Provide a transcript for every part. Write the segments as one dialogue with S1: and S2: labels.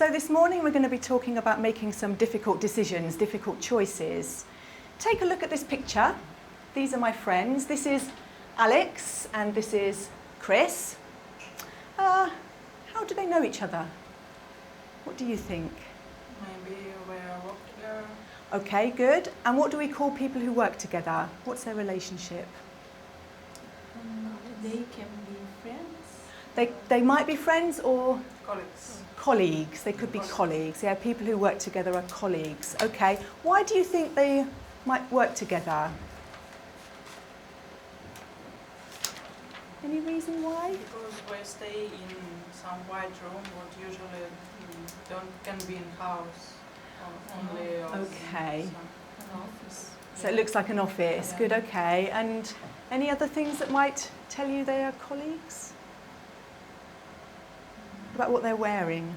S1: So this morning we're going to be talking about making some difficult decisions, difficult choices. Take a look at this picture. These are my friends. This is Alex and this is Chris. How do they know each other? What do you think?
S2: Maybe we work together.
S1: Okay, good. And what do we call people who work together? What's their relationship?
S3: They can be friends.
S1: They might be friends or
S2: Colleagues.
S1: colleagues. They could be colleagues. Yeah, people who work together are colleagues. Okay. Why do you think they might work together? Any reason why?
S2: Because we stay in some white room, what usually can be in house or only.
S1: Okay.
S3: An office.
S1: So it looks like an office.
S2: Yeah.
S1: Good, okay. And any other things that might tell you they are colleagues? What about what they're wearing?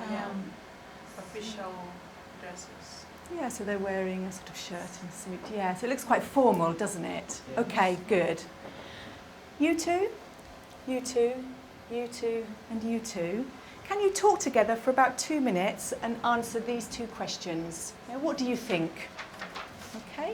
S2: Yeah. Official dresses.
S1: Yeah, so they're wearing a sort of shirt and suit. Yeah, so it looks quite formal, doesn't it? Okay, good. You two, you two, you two, and you two. Can you talk together for about 2 minutes and answer these two questions? Now, what do you think? Okay.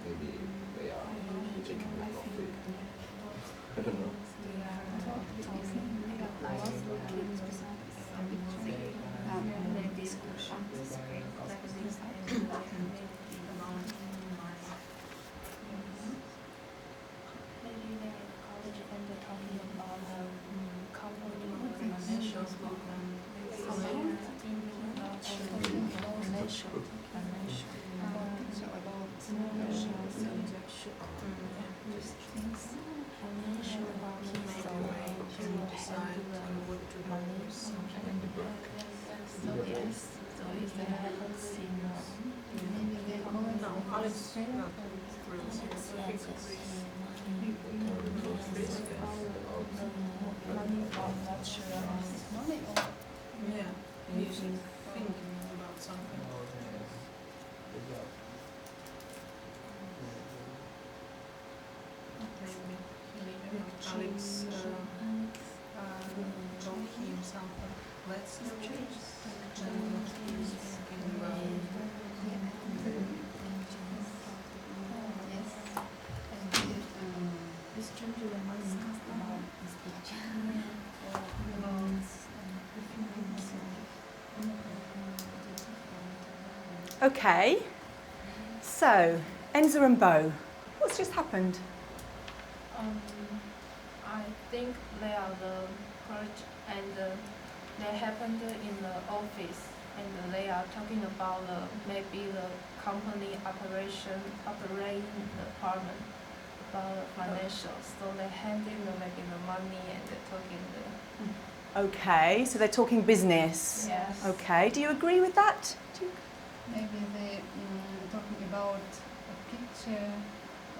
S4: Maybe they are taking the coffee. I don't know.
S3: Maybe they're in college and they're talking about company financial. So about financial
S2: Decide what to do with something.
S3: yes. So if they haven't seen maybe they
S2: No, Alex not really serious.
S3: money or not sure about money or
S2: Yeah, he's thinking about something. Maybe Alex told him something. Let's choose. He's thinking about.
S3: this changing the money about this picture.
S1: Okay. So, Enza and Bo, what's just happened?
S5: I think they are the coach and they happened in the office and they are talking about maybe the company operating department about the financials. So they handing maybe the money and they're talking
S1: Okay, so they're talking business.
S5: yes.
S1: Okay, do you agree with that?
S6: Maybe they talking about a picture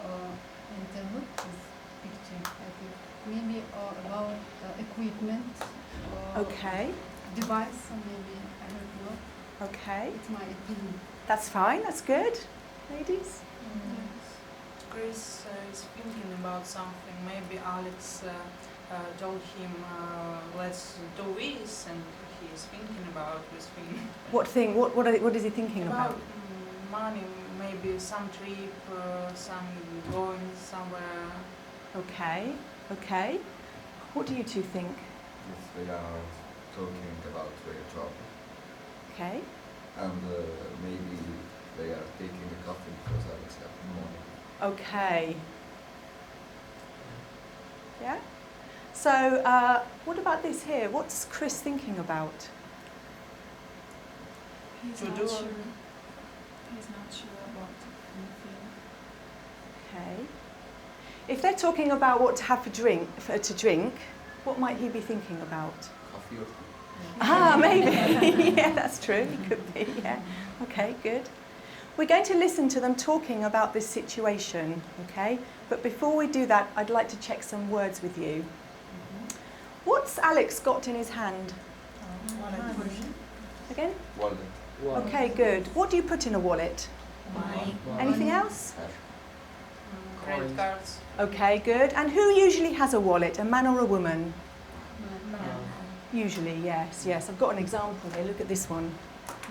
S6: and they look this picture, I think. Maybe or about equipment or
S1: Okay,
S6: device, or maybe, I don't know.
S1: okay.
S6: It's my opinion.
S1: That's fine, that's good. Ladies?
S2: Chris is thinking about something. Maybe Alex told him, let's do this, and he is thinking about this thing.
S1: What thing? What is he thinking about?
S2: Money, maybe some trip, some going somewhere.
S1: Okay, okay. What do you two think?
S4: If they are talking about their job,
S1: Okay,
S4: and maybe they are taking a coffee because Alex have money.
S1: okay. Yeah? So, what about this here? What's Chris thinking about?
S3: He's
S2: To
S3: not
S2: do-
S3: sure. He's not sure about anything.
S1: Okay. If they're talking about what to have to drink, what might he be thinking about?
S4: Coffee or tea?
S1: Ah, maybe. Yeah, that's true. It could be, yeah. Okay, good. We're going to listen to them talking about this situation, okay? But before we do that, I'd like to check some words with you. What's Alex got in his hand? Again?
S4: Wallet.
S1: Okay, good. What do you put in a wallet?
S2: Money.
S1: Anything else?
S4: Cash.
S2: Credit cards.
S1: Okay, good. And who usually has a wallet, a man or a woman? Usually, yes, yes. I've got an example here. Look at this one.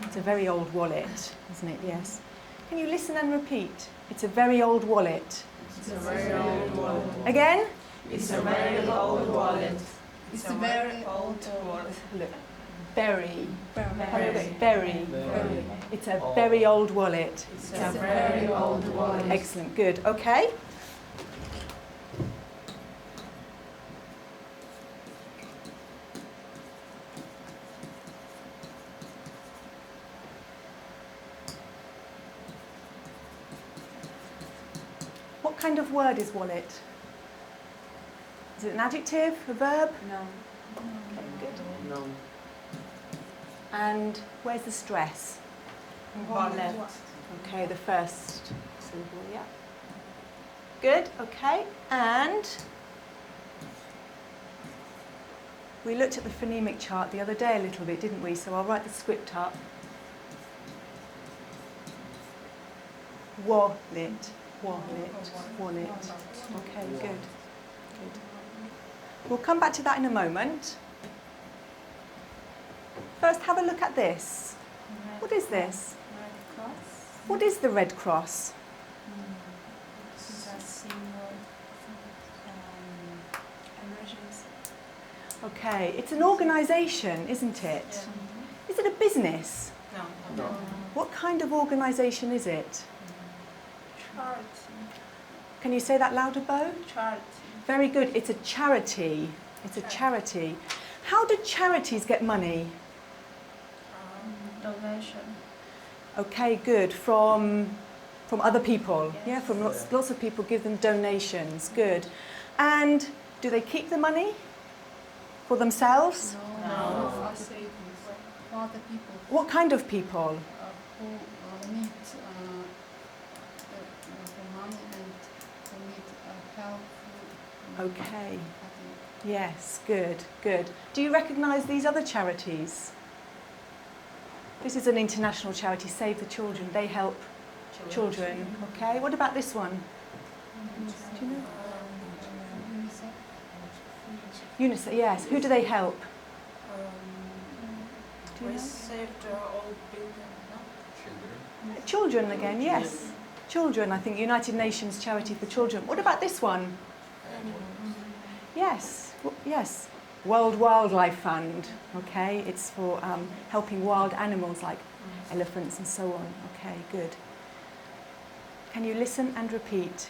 S1: It's a very old wallet, isn't it? Yes. Can you listen and repeat? It's a very old wallet.
S2: It's a very old wallet.
S1: Again?
S2: It's a very old wallet.
S6: It's a very old
S2: wallet.
S1: Look. Very.
S2: Very.
S1: Very.
S4: Very.
S1: It's a very old wallet.
S2: It's a very old wallet.
S1: Excellent. Good. Okay. What kind of word is wallet? Is it an adjective, a verb?
S3: No.
S1: Okay, good.
S7: No.
S1: And where's the stress?
S2: Wallet.
S1: Okay, the first syllable, yeah. Good, okay. And we looked at the phonemic chart the other day a little bit, didn't we? So I'll write the script up. Wallet, wallet, wallet. Okay, good. Good. We'll come back to that in a moment. First, have a look at this. What is this?
S3: Red Cross.
S1: What is the Red Cross?
S3: It's a symbol of emergency.
S1: Okay, it's an organisation, isn't it? Is it a business?
S2: No.
S1: What kind of organisation is it?
S5: Charity.
S1: Can you say that louder, Bo?
S5: Charity.
S1: Very good. It's a charity. It's a charity. How do charities get money?
S5: Donation.
S1: Okay, good. From other people.
S5: Yes.
S1: Yeah, from lots of people give them donations. Good. And do they keep the money for themselves?
S2: No.
S6: For other people
S1: What kind of people?
S6: who need the money and who need help.
S1: Okay. Yes, good, good. Do you recognise these other charities? This is an international charity, Save the Children. They help children. Okay. What about this one? Do you know? UNICEF. Yes. Who do they help? Do you
S2: We
S1: know?
S2: saved old building, no?
S4: Children.
S1: Children again. Yes. Children. I think United Nations Charity for Children. What about this one? Yes. Yes. World Wildlife Fund. Okay. It's for helping wild animals like elephants and so on. Okay. Good. Can you listen and repeat?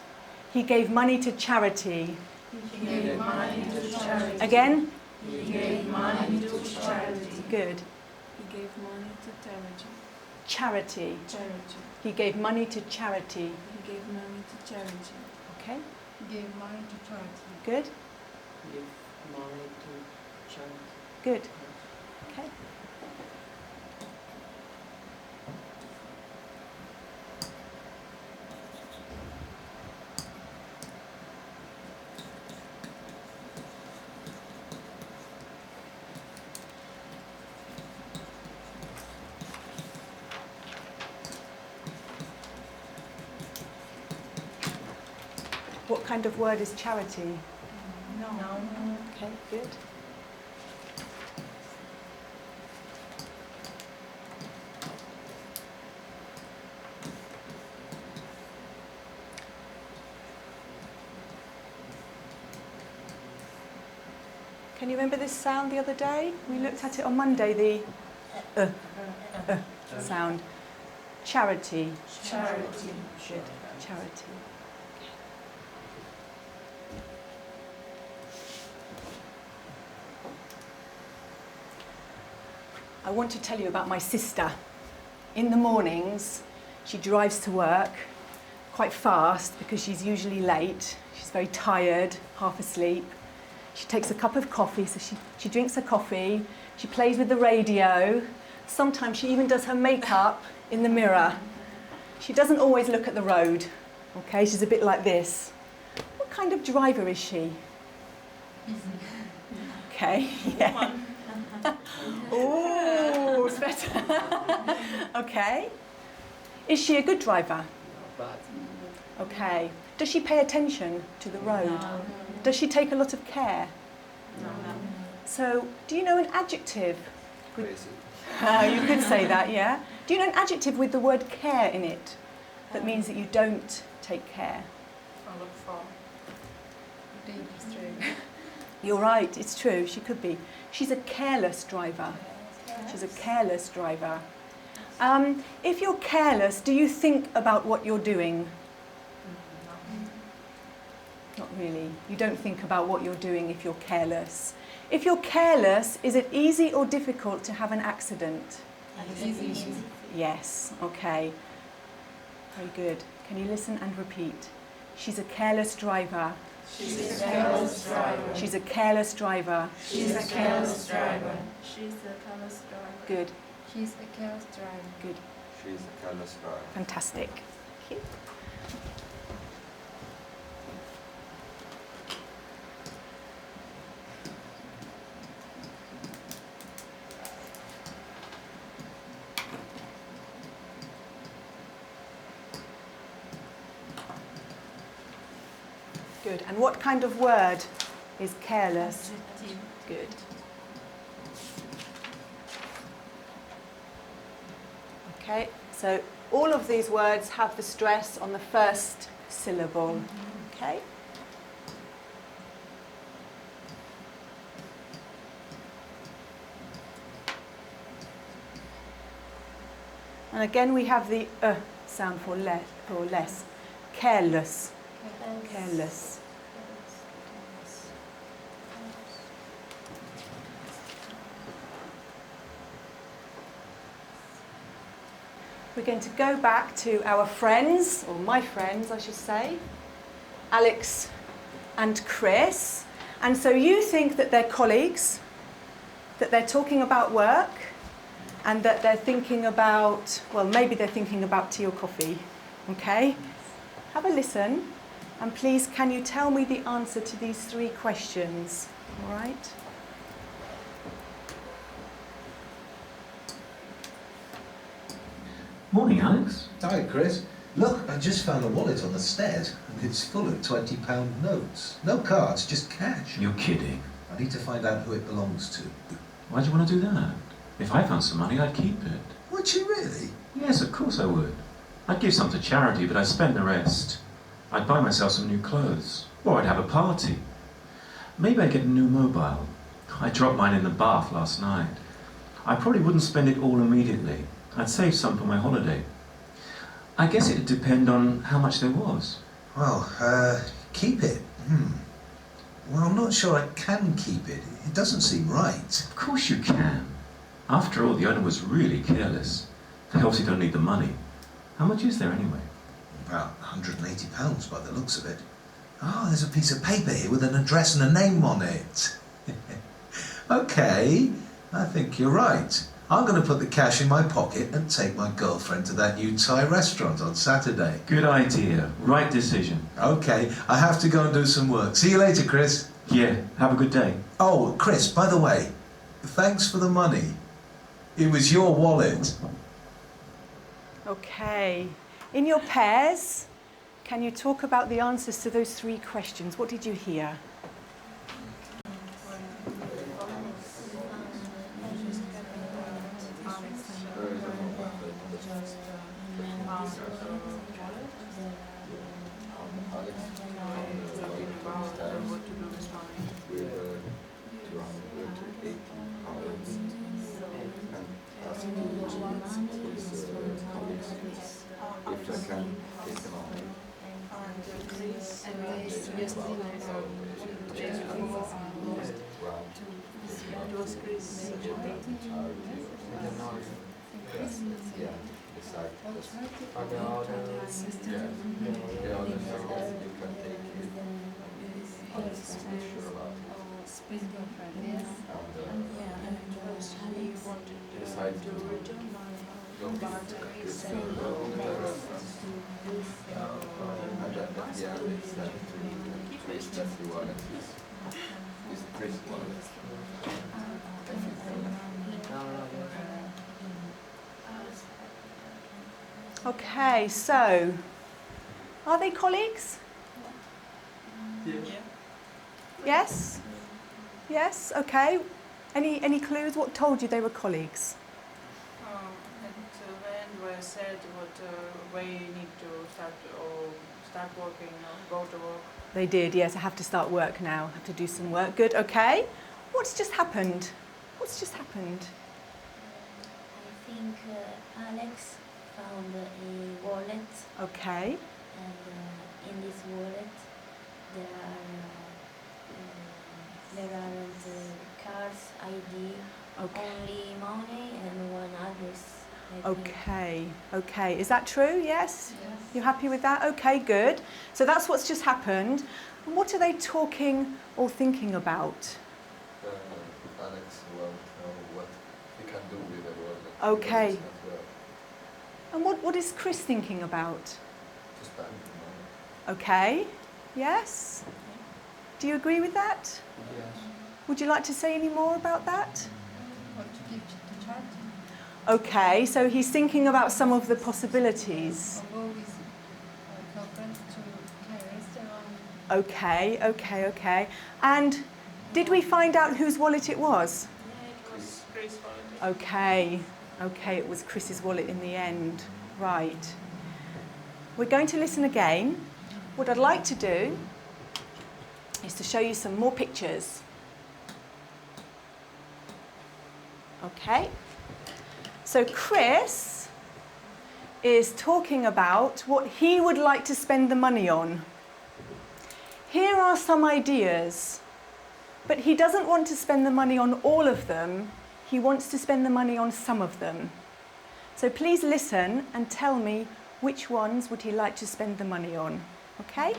S1: He gave money to charity.
S2: He gave money to charity.
S1: Again?
S2: He gave money to charity.
S1: Good.
S3: He gave money to charity.
S1: Charity.
S3: Charity.
S1: He gave money to charity.
S3: He gave money to charity.
S1: Okay.
S6: Gave money to charity.
S1: Good.
S7: Give money to charity.
S1: Good. Okay. What kind of word is charity?
S2: No.
S1: Okay, good. Can you remember this sound the other day? We looked at it on Monday, the sound. Charity.
S2: Charity.
S1: Good. Charity. I want to tell you about my sister. In the mornings, she drives to work quite fast because she's usually late. She's very tired, half asleep. She takes a cup of coffee, so she drinks her coffee, She plays with the radio. Sometimes she even does her makeup in the mirror. She doesn't always look at the road. Okay, she's a bit like this. What kind of driver is she? Okay, yeah. Oh, it's better. Okay. Is she a good driver?
S7: But
S1: Okay. Does she pay attention to the road? Does she take a lot of care?
S2: No.
S1: So, do you know an adjective?
S4: Crazy.
S1: You could say that, yeah. Do you know an adjective with the word care in it that means that you don't take care?
S2: I look for.
S6: Dangerous driver.
S1: You're right, it's true, she could be. She's a careless driver. She's a careless driver. If you're careless, do you think about what you're doing? Not really. You don't think about what you're doing if you're careless. If you're careless, is it easy or difficult to have an accident?
S6: Easy.
S1: Yes, okay. Very good. Can you listen and repeat? She's a careless driver.
S3: She's a careless driver.
S1: She's a careless driver.
S3: She's a careless driver.
S5: She's a careless driver.
S1: Good,
S6: She's a careless driver.
S1: good.
S4: She's a careless driver.
S1: Fantastic. Thank you. Good. And what kind of word is careless? Good. Okay, so all of these words have the stress on the first syllable. Okay. And again we have the sound for less. Careless. Careless. We're going to go back to our friends, or my friends I should say, Alex and Chris. And so you think that they're colleagues, that they're talking about work, and that they're thinking about, well, maybe they're thinking about tea or coffee, okay? Have a listen, and please can you tell me the answer to these 3 questions, all right?
S8: Morning, Alex.
S9: Hi, Chris. Look, I just found a wallet on the stairs, and it's full of £20 notes. No cards, just cash.
S8: You're kidding.
S9: I need to find out who it belongs to.
S8: Why'd you want to do that? If I found some money, I'd keep it.
S9: Would you really?
S8: Yes, of course I would. I'd give some to charity, but I'd spend the rest. I'd buy myself some new clothes. Or I'd have a party. Maybe I'd get a new mobile. I dropped mine in the bath last night. I probably wouldn't spend it all immediately. I'd save some for my holiday. I guess it'd depend on how much there was.
S9: Well, keep it. Well, I'm not sure I can keep it. It doesn't seem right.
S8: Of course you can. After all, the owner was really careless. They obviously don't need the money. How much is there anyway?
S9: About £180 by the looks of it. Oh, there's a piece of paper here with an address and a name on it. Okay, I think you're right. I'm going to put the cash in my pocket and take my girlfriend to that new Thai restaurant on Saturday.
S8: Good idea. Right decision.
S9: Okay, I have to go and do some work. See you later, Chris.
S8: Yeah, have a good day.
S9: Oh, Chris, by the way, thanks for the money. It was your wallet.
S1: Okay. In your pairs, can you talk about the answers to those 3 questions? What did you hear?
S4: If I can take them on.
S2: It was Chris.
S4: Yeah, decide. Are there others? Yeah. The others you can take it. I'm not sure about it.
S6: Yes.
S4: And,
S2: he wanted
S4: Decide
S2: to return money,
S4: go
S2: but Chris said no,
S4: and then yeah, they said to Chris that the wallet is Chris' wallet.
S1: Okay, so are they colleagues?
S2: yeah.
S1: Yes? Yes, okay. Any clues? What told you they were colleagues?
S2: At the end where I said what we need to start working or go to work.
S1: They did, yes. I have to start work now. I have to do some work. Good, okay. What's just happened? What's just happened?
S3: I think Alex found a wallet,
S1: Okay,
S3: and in this wallet there aren't cards, ID,
S1: okay.
S3: only money and one address. I think.
S1: Okay, okay. Is that true? Yes?
S6: Yes.
S1: You happy with that? Okay, good. So that's what's just happened. And what are they talking or thinking about?
S4: Alex won't know what he can do with the wallet.
S1: Okay.
S4: Because it's not well
S1: And what is Chris thinking about?
S4: to spend the money.
S1: Okay, yes? Do you agree with that?
S4: Yes.
S1: Would you like to say any more about that?
S6: Or to give to charity.
S1: Okay, so he's thinking about some of the possibilities.
S6: Or go with girlfriend to a restaurant.
S1: Okay, okay, okay. And did we find out whose wallet it was?
S2: Yeah, it was Chris' wallet.
S1: Okay, okay, it was Chris's wallet in the end. Right. We're going to listen again. What I'd like to do is to show you some more pictures. Okay. So Chris is talking about what he would like to spend the money on. Here are some ideas, but he doesn't want to spend the money on all of them. He wants to spend the money on some of them. So please listen and tell me which ones would he like to spend the money on. Okay?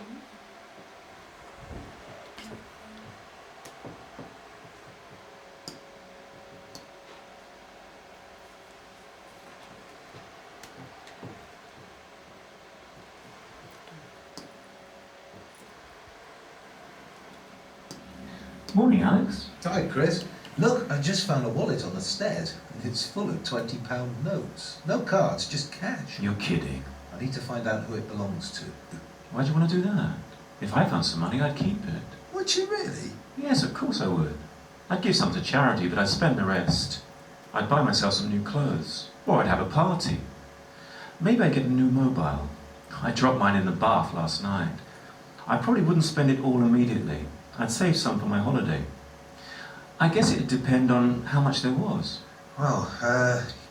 S8: Morning, Alex.
S9: Hi, Chris. Look, I just found a wallet on the stairs, and it's full of £20 notes. No cards, just cash.
S8: You're kidding.
S9: I need to find out who it belongs to.
S8: Why'd you want to do that? If I found some money, I'd keep it.
S9: Would you really?
S8: Yes, of course I would. I'd give some to charity, but I'd spend the rest. I'd buy myself some new clothes. Or I'd have a party. Maybe I'd get a new mobile. I dropped mine in the bath last night. I probably wouldn't spend it all immediately. I'd save some for my holiday. I guess it'd depend on how much there was.
S9: Well,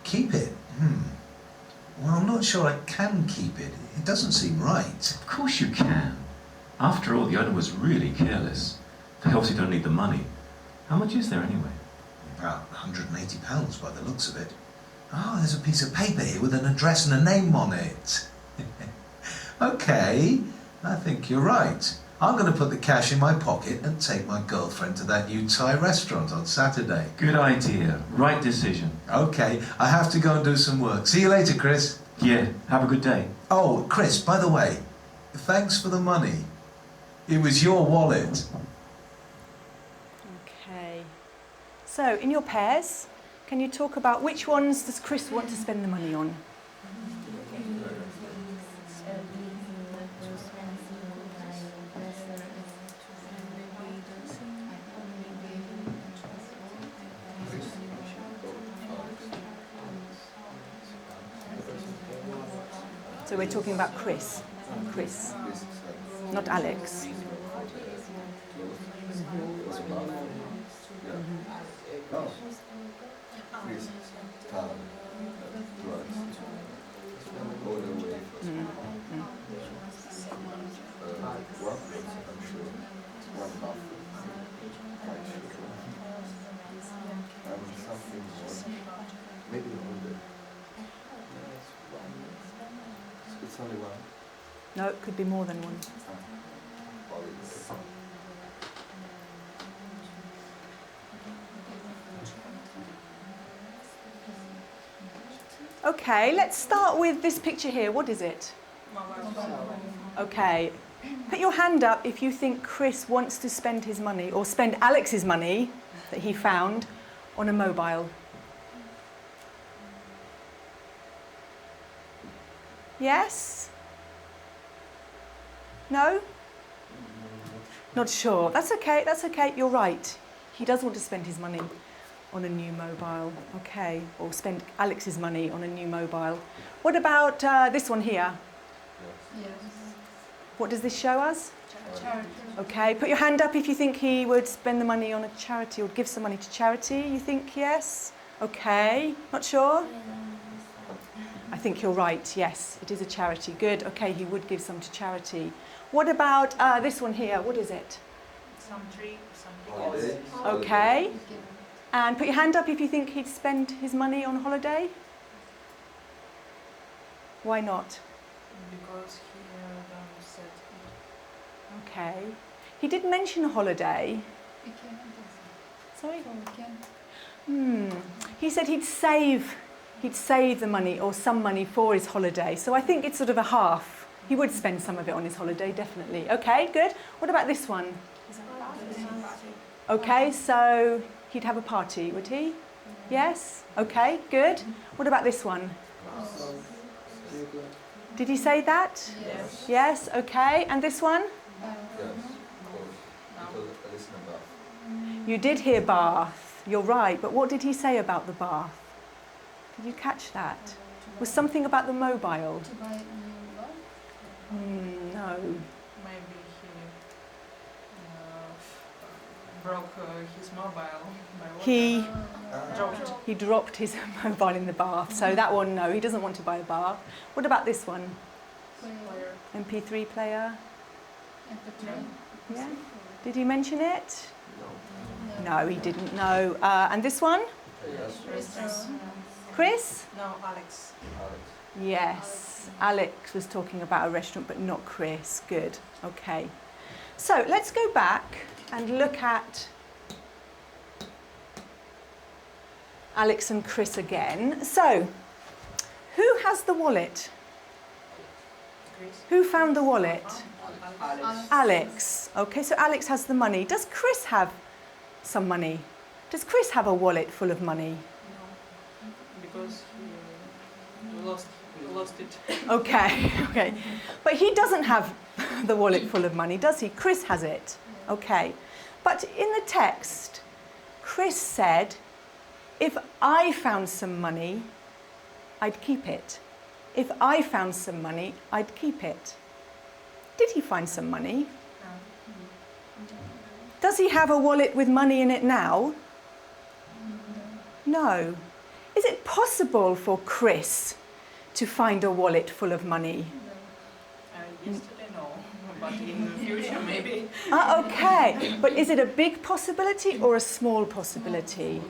S9: keep it. Well, I'm not sure I can keep it. It doesn't seem right.
S8: Of course you can. After all, the owner was really careless. They obviously don't need the money. How much is there anyway?
S9: About £180 by the looks of it. Oh, there's a piece of paper here with an address and a name on it. Okay, I think you're right. I'm going to put the cash in my pocket and take my girlfriend to that new Thai restaurant on Saturday.
S8: Good idea. Right decision.
S9: Okay, I have to go and do some work. See you later, Chris.
S8: Yeah, have a good day.
S9: Oh, Chris, by the way, thanks for the money. It was your wallet.
S1: Okay. So, in your pairs, can you talk about which ones does Chris want to spend the money on? So we're talking about Chris. Chris, not Alex.
S4: Chris, car, drugs, all the way from one place, I'm sure, one half, quite sure. And something more, maybe a whole day. It's only one.
S1: No, it could be more than one. Okay, let's start with this picture here. What is it? Okay, put your hand up if you think Chris wants to spend his money or spend Alex's money that he found on a mobile. Yes? No? Not sure. That's okay, that's okay. You're right. He does want to spend his money on a new mobile. Okay, or spend Alex's money on a new mobile. What about this one here?
S6: Yes.
S1: What does this show us?
S6: Charity.
S1: Okay, put your hand up if you think he would spend the money on a charity or give some money to charity. You think yes? Okay, not sure? I think you're right, yes, it is a charity. Good, okay, he would give some to charity. What about this one here? What is it?
S2: Some tree, some
S4: Holiday.
S1: Okay, and put your hand up if you think he'd spend his money on holiday. Why not?
S2: Because he said
S1: Okay, he did mention a holiday.
S6: We can.
S1: Sorry?
S6: So we can.
S1: He said he'd save the money or some money for his holiday. So I think it's sort of a half. He would spend some of it on his holiday, definitely. Okay, good. What about this one? Okay, so he'd have a party, would he? Yes? Okay, good. What about this one? Did he say that?
S2: yes.
S1: Yes, okay. And this one?
S4: Yes, because listen about.
S1: You did hear bath. You're right. But what did he say about the bath? Did you catch that? Was something about the mobile?
S6: To buy new love.
S1: No.
S2: Maybe he broke his mobile by water.
S1: He
S2: dropped.
S1: He dropped his mobile in the bath. So that one, no, he doesn't want to buy a bath. What about this one?
S2: Player.
S1: MP3 player?
S6: Entertainment.
S1: Yeah. Did he mention it?
S4: No.
S1: No, he didn't. No. And this one?
S4: Yes.
S1: Chris?
S2: No, Alex.
S4: Alex.
S1: Yes. Alex was talking about a restaurant, but not Chris. Good. Okay. So let's go back and look at Alex and Chris again. So, who has the wallet?
S2: Chris.
S1: Who found the wallet?
S2: Alex.
S1: Alex. Okay, so Alex has the money. Does Chris have some money? Does Chris have a wallet full of money?
S2: No, because he lost it.
S1: Okay, okay. But he doesn't have the wallet full of money, does he? Chris has it. Okay. But in the text, Chris said, if I found some money, I'd keep it. If I found some money, I'd keep it. Did he find some money? Does he have a wallet with money in it now? No. Is it possible for Chris to find a wallet full of money?
S2: Yesterday, no, but in the future, maybe.
S1: Okay, but is it a big possibility or a small possibility?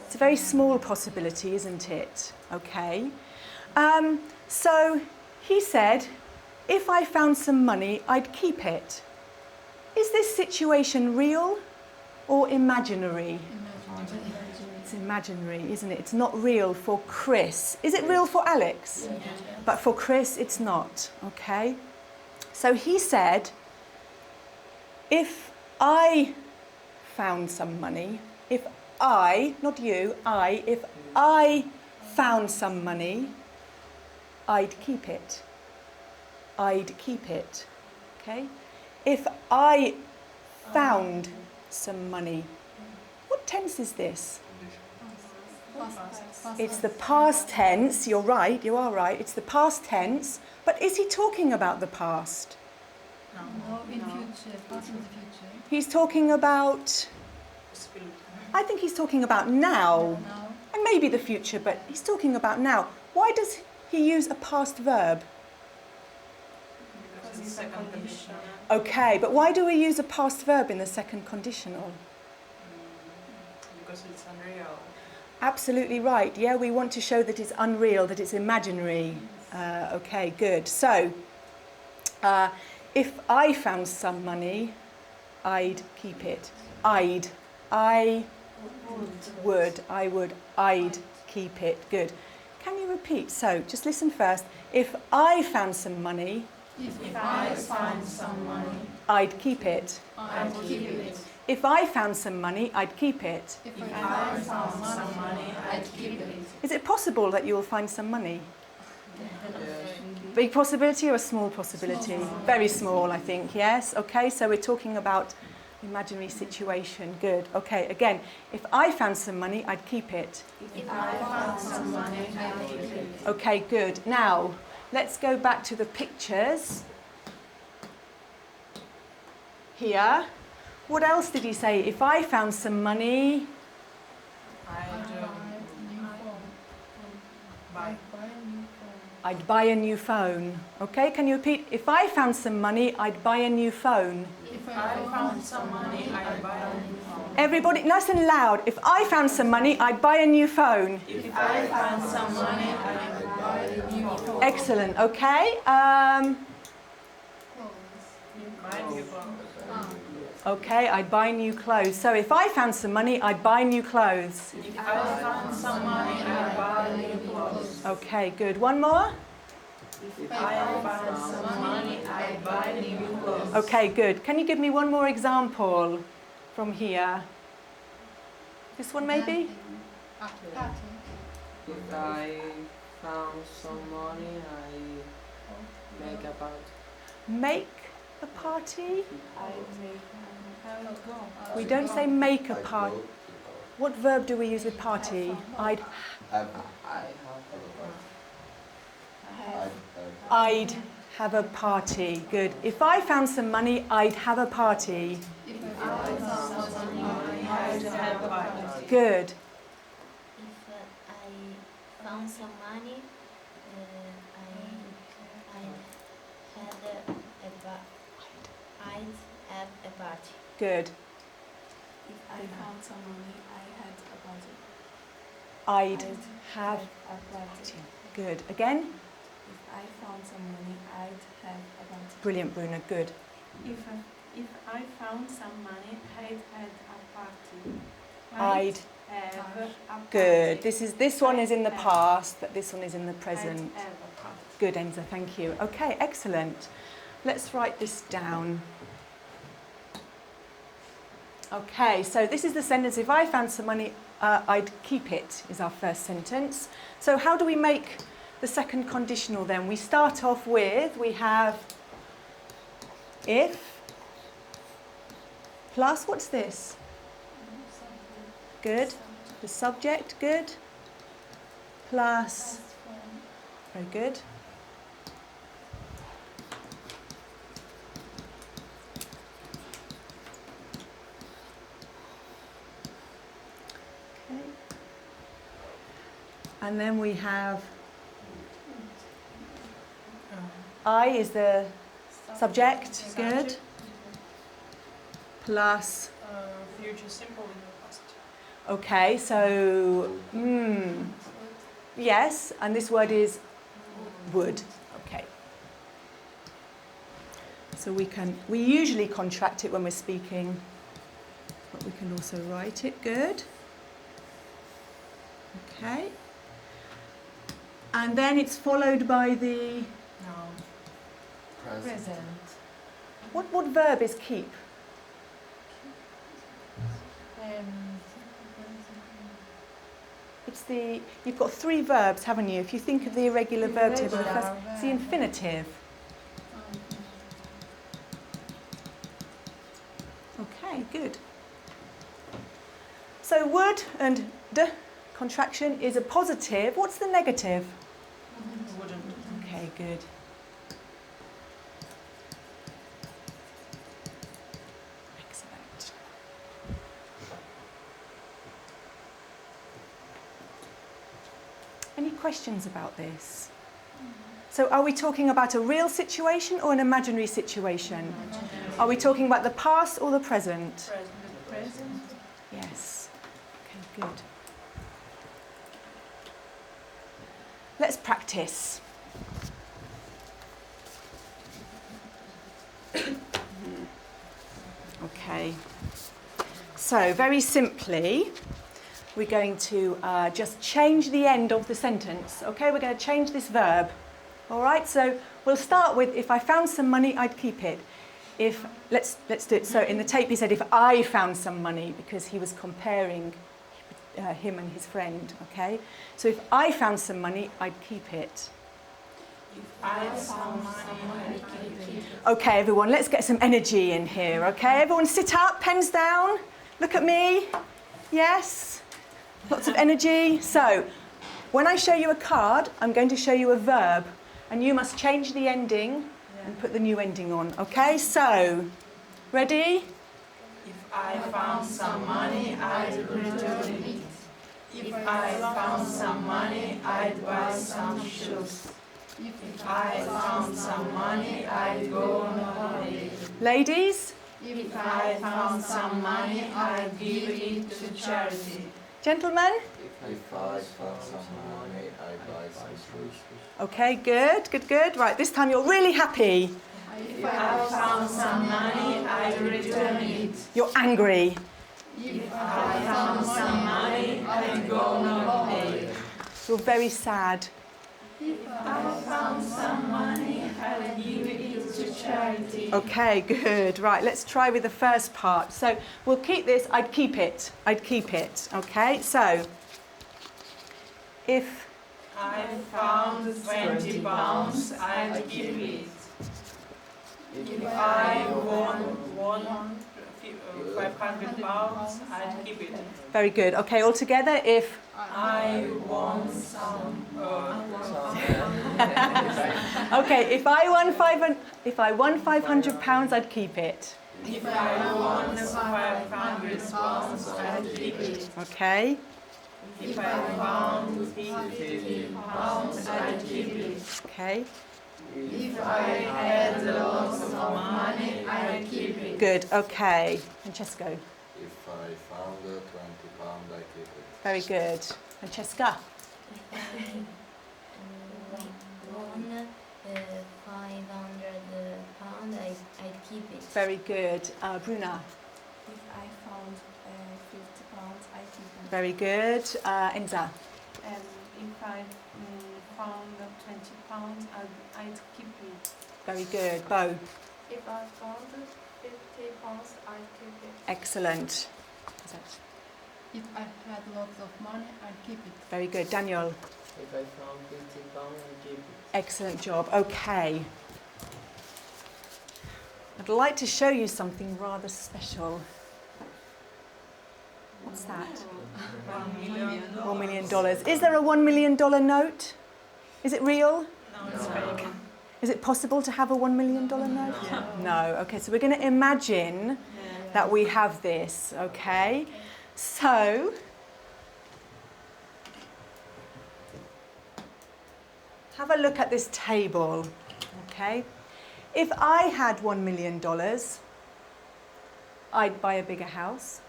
S1: It's a very small possibility, isn't it? Okay. So he said, if I found some money, I'd keep it. Is this situation real or imaginary? It's imaginary, isn't it? It's not real for Chris. Is it real for Alex?
S2: Yeah.
S1: But for Chris, it's not. Okay. So he said, if I found some money, if I, not you, if I found some money, I'd keep it. I'd keep it. Okay? If I found some money. What tense is this? It's the past tense. You're right, you are right. It's the past tense. But is he talking about the past?
S6: No, in future. Past in the future.
S1: He's talking about, I think he's talking about now.
S6: Now.
S1: And maybe the future, but he's talking about now. Why does he use a past verb?
S2: Because it's second condition.
S1: Okay, but why do we use a past verb in the second conditional?
S2: Because it's unreal.
S1: Absolutely right. Yeah, we want to show that it's unreal, that it's imaginary. Okay, good. So, if I found some money, I'd keep it. I'd keep it. Good. Can you repeat? So, just listen first. If I found some money,
S2: If I find some money,
S1: I'd keep it.
S2: I'd keep it.
S1: If I found some money, I'd keep it.
S2: If I found some money, I'd keep it.
S1: Is it possible that you will find some money?
S7: Yes.
S1: Big possibility or a small possibility? Very small, I think, yes. Okay, so we're talking about imaginary situation. Good. Okay, again, if I found some money, I'd keep it.
S2: If I found some money, I'd keep it.
S1: Okay, good. Now, let's go back to the pictures. Here. What else did he say? If I found some money, I'd buy a new phone. Okay, can you repeat? If I found some money, I'd buy a new phone.
S2: If I found some money, I'd buy a new phone.
S1: Everybody, nice and loud. If I found some money, I'd buy a new phone.
S2: If I found some money, I'd buy a new phone.
S1: Excellent. Okay. Okay, I'd buy new clothes. So if I found some money, I'd buy new clothes.
S2: If I found some money, I'd buy new clothes.
S1: Okay, good. One more.
S2: If I found some money, I'd buy new clothes.
S1: Okay, good. Can you give me one more example from here? This one maybe?
S7: If I found some money, I make a party.
S1: Make a party?
S3: I make
S1: We don't say make a party. What verb do we use with party? I'd have a party. Good. If I found some money, I'd have a party.
S2: If I found some money, I'd have a party.
S1: Good.
S10: If I found some money, I'd have a party.
S1: Good.
S3: If I found some money, I had a party.
S1: I'd have
S3: a party.
S1: good. Again?
S3: If I found some money, I'd have a party.
S1: Brilliant, Bruna. Good.
S3: If I found some money, I'd had a party.
S1: I'd
S3: have a party.
S1: good. This one is in the past, but this one is in the present.
S3: I'd have a party.
S1: Good, Enza. Thank you. Okay, excellent. Let's write this down. Okay, so this is the sentence. If I found some money, I'd keep it, is our first sentence. So how do we make the second conditional then? We start off with, we have if plus, what's this? Good. The subject, good. Plus, very good. And then we have I is the subject, good. Plus,
S2: Future simple in the past.
S1: okay, so, yes, and this word is would, okay. So we usually contract it when we're speaking, but we can also write it, good. Okay. And then it's followed by the...
S2: No.
S4: Present.
S1: What verb is keep? It's the... You've got three verbs, haven't you? If you think of the irregular verb table, the first, it's the infinitive. Okay, good. So would and d contraction is a positive. What's the negative?
S2: Wouldn't.
S1: Okay, good. Excellent. Any questions about this? So are we talking about a real situation or an imaginary situation? Are we talking about the past or the present?
S2: Present.
S1: Yes. Okay, good. Let's practice. Okay. So, very simply, we're going to just change the end of the sentence. Okay, we're going to change this verb. All right, so we'll start with, if I found some money, I'd keep it. Let's do it. So in the tape he said, if I found some money, because he was comparing him and his friend, okay? So if I found some money, I'd keep it.
S2: If I found money, I'd keep it.
S1: Okay, everyone, let's get some energy in here, okay? Everyone sit up, pens down, look at me. Yes, lots of energy. So when I show you a card, I'm going to show you a verb, and you must change the ending and put the new ending on, okay? So, ready?
S2: If I found some money, I'd return it. If I found some money, I'd buy some shoes. If I found some money, I'd go on holiday.
S1: Ladies?
S2: If I found some money, I'd give it to charity.
S1: Gentlemen?
S4: If I found some money, I'd buy some shoes.
S1: Okay, good, good, good. Right, this time you're really happy.
S2: If I found some money, I'd return it.
S1: You're angry.
S2: If I found some money, I'd go on holiday.
S1: You're very sad.
S2: If I found some money, I'd give it to charity.
S1: Okay, good. Right, let's try with the first part. So we'll keep this, I'd keep it. I'd keep it. Okay, so if
S2: I found 20 pounds, I'd keep it. If I won 500 pounds, I'd keep it.
S1: very good. Okay, all together, if
S2: I won some.
S1: okay, if I won 500 pounds, I'd keep it.
S2: If I won 500 pounds, I'd keep it.
S1: Okay.
S2: If I found 50 pounds, I'd keep it.
S1: Okay.
S2: If I had lots of money, I'd keep it.
S1: Good. Okay. Francesco.
S4: If I found 20 pounds, I keep it.
S1: Very good. Francesca.
S10: If I won 500 pounds, I'd keep it.
S1: Very good. Bruna.
S3: If I found 50 pounds, I keep it.
S1: Very good. Enza.
S3: If I found 20 pounds, I'd keep it.
S1: Very good. Bo.
S5: If I found 50 pounds, I'd keep it.
S1: Excellent.
S6: If I had lots of money, I'd keep it.
S1: Very good. Daniel.
S7: If I found 50 pounds, I'd keep it.
S1: Excellent job. Okay. I'd like to show you something rather special. What's that?
S2: $1 million.
S1: $1 million. Is there a $1 million note? Is it real?
S2: No, it's fake.
S1: Is it possible to have a $1 million note? No. Okay, so we're going to imagine that we have this, okay? So, have a look at this table, okay? If I had $1 million, I'd buy a bigger house.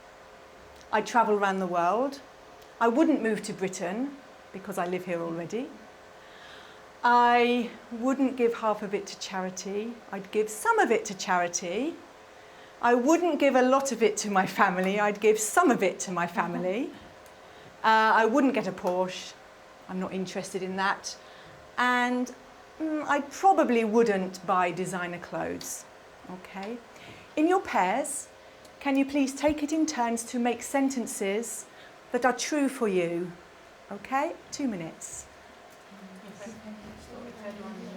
S1: I'd travel around the world. I wouldn't move to Britain because I live here already. I wouldn't give half of it to charity. I'd give some of it to charity. I wouldn't give a lot of it to my family. I'd give some of it to my family. I wouldn't get a Porsche. I'm not interested in that. And I probably wouldn't buy designer clothes. Okay? In your pairs, can you please take it in turns to make sentences that are true for you? Okay? 2 minutes.
S4: If I had $1 million,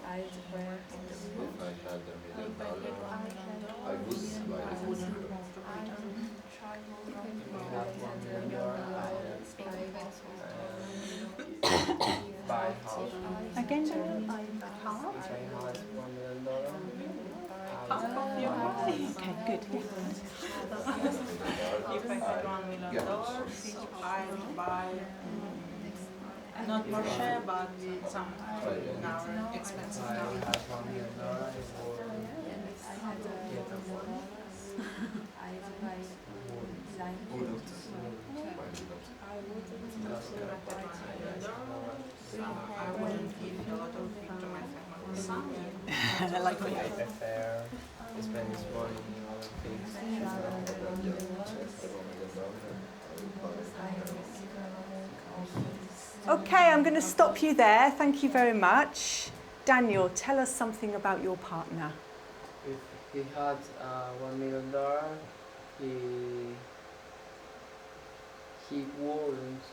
S4: I would buy a food.
S7: Buy house.
S1: Again,
S7: If I had $1 million,
S1: okay, good.
S2: If I had $1 million, I'd buy not Porsche, but some expensive
S7: I
S2: car.
S7: had $1 million for get a phone.
S2: I wouldn't give a lot of it to my family. Some,
S1: Like me.
S7: I prefer spend this money in other things.
S1: Okay, I'm going to stop you there. Thank you very much. Daniel, tell us something about your partner.
S7: If he had $1 million, he wouldn't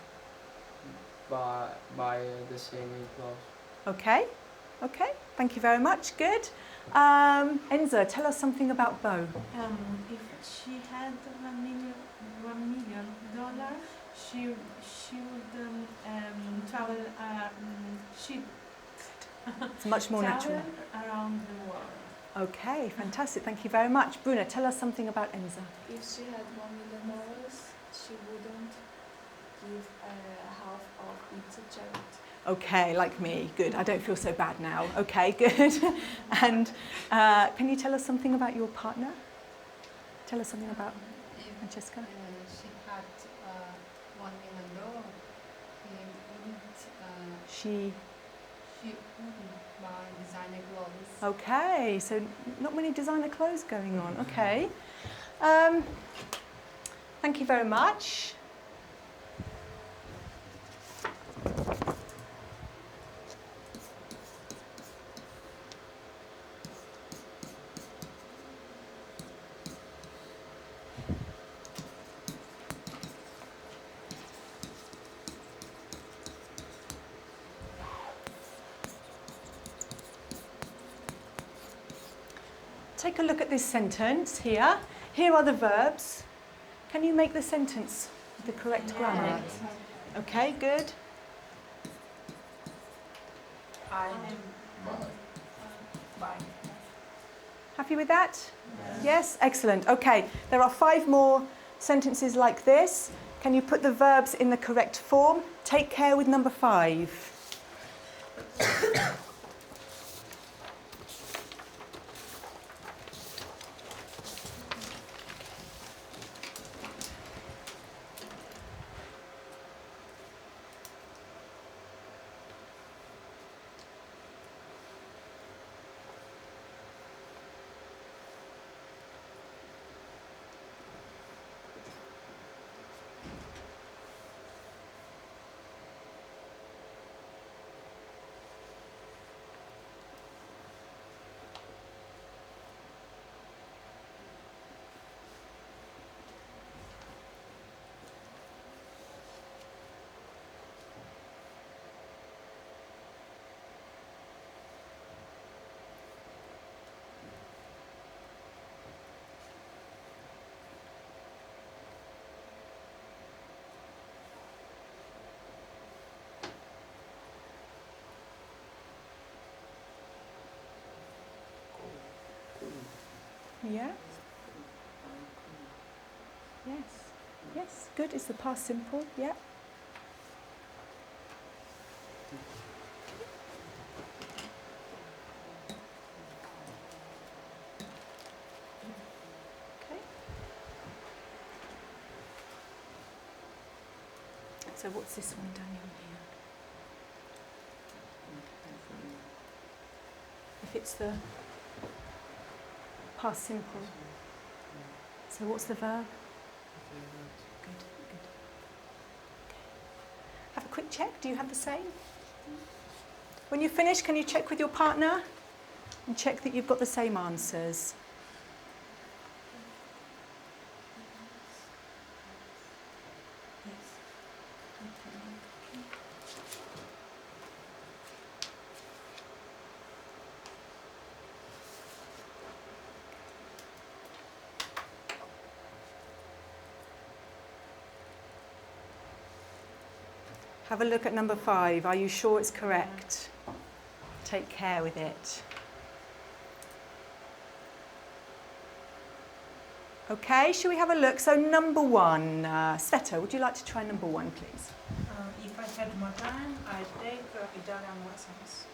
S7: buy the same clothes.
S1: Okay, okay, thank you very much. Good. Enza, tell us something about Bo.
S3: If she had $1 million, she would travel. She
S1: It's much more natural.
S3: travel around the world.
S1: Okay, fantastic. Thank you very much. Bruna, tell us something about Enza.
S5: If she had $1 million, she wouldn't give half of it to charity.
S1: Okay, like me. Good. I don't feel so bad now. Okay, good. And can you tell us something about your partner? Tell us something about Francesca.
S6: She had $1 million.
S1: She.
S6: She wouldn't buy designer clothes.
S1: Okay, so not many designer clothes going on. Okay. Thank you very much. Take a look at this sentence here. Here are the verbs. Can you make the sentence with the correct grammar? Okay, good.
S2: I buy.
S1: Happy with that? Yes, excellent. Okay, there are 5 more sentences like this. Can you put the verbs in the correct form? Take care with number 5. Yeah? Yes. Yes, good. Is the past simple? Yeah. Okay. So what's this one, Daniel, here? If it's the past simple. So what's the verb? Good, good. Okay. Have a quick check. Do you have the same? When you finish, can you check with your partner and check that you've got the same answers? Have a look at number 5. Are you sure it's correct? Take care with it. Okay, shall we have a look? So number 1, Sveta, would you like to try number 1, please?
S2: If I had more time, I'd take Italian lessons.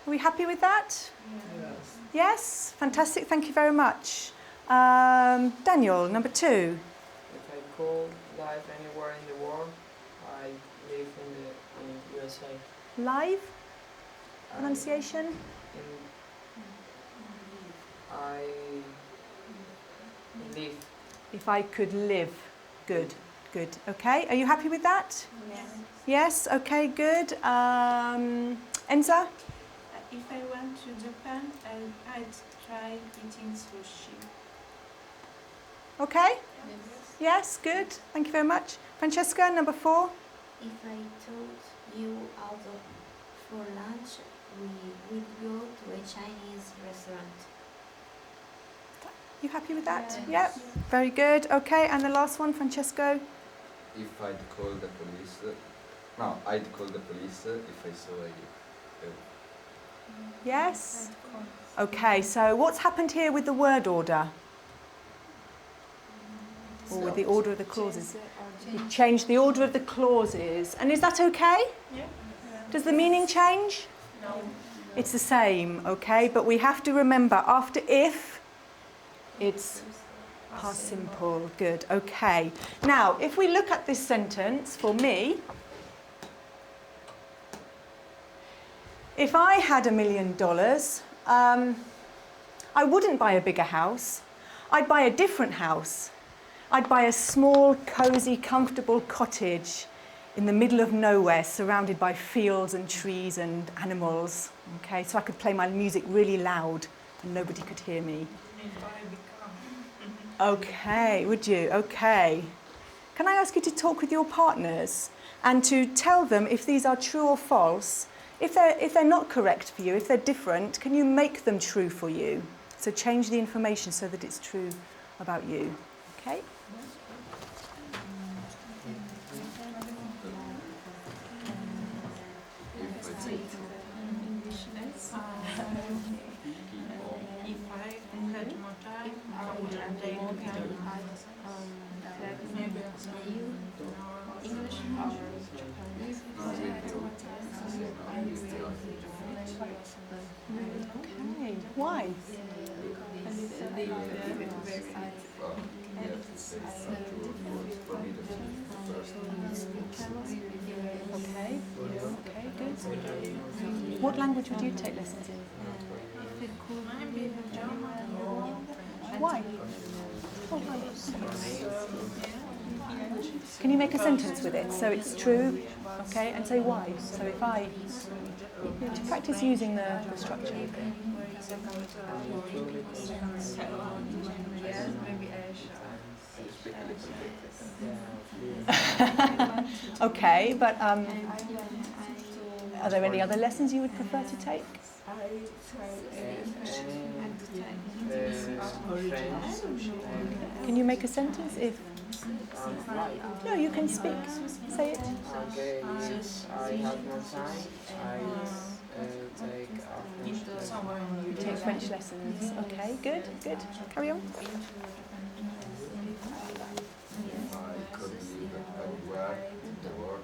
S1: Are we happy with that?
S7: Yes.
S1: Yes? Fantastic, thank you very much. Daniel, number 2.
S7: If I could live anywhere in the world, I live in USA.
S1: Live? Pronunciation?
S7: In I live.
S1: If I could live. Good, good. Okay, are you happy with that?
S3: Yes.
S1: Yes, okay, good. Enza?
S3: If I went to Japan, I'd try eating sushi.
S1: Okay? Yes, good. Thank you very much. Francesca, number 4.
S10: If I told you out for lunch, we would go to a Chinese restaurant.
S1: You happy with that?
S3: Yes.
S1: Yep. Very good. Okay, and the last one, Francesco.
S4: If I'd call the police, no, I'd call the police if I saw a
S1: Yes? Okay, so what's happened here with the word order? Or with the order of the clauses? You've changed the order of the clauses. And is that okay?
S3: Yeah.
S1: Does the meaning change?
S3: No.
S1: It's the same, okay? But we have to remember, after if, it's past simple. Good, okay. Now, if we look at this sentence, for me, if I had $1 million, I wouldn't buy a bigger house. I'd buy a different house. I'd buy a small, cosy, comfortable cottage in the middle of nowhere, surrounded by fields and trees and animals, okay? So I could play my music really loud and nobody could hear me. Okay, would you? Okay. Can I ask you to talk with your partners and to tell them if these are true or false? If they're not correct for you, if they're different, can you make them true for you? So change the information so that it's true about you. Okay?
S2: If I had more time, I would take maybe
S3: English or Japanese.
S1: Okay. Why? Okay. Okay, good. What language would you take lessons in?
S2: maybe German or
S1: Why? Oh, why? Can you make a sentence with it so it's true? Okay, and say why. So if I, to practice using the structure. Okay, but are there any other lessons you would prefer to take? Can you make a sentence if? No, you can speak. Say it.
S7: Okay, if I have more time, I take
S1: You take French lessons. Okay, good, good. Carry on.
S4: I could live anywhere in the world.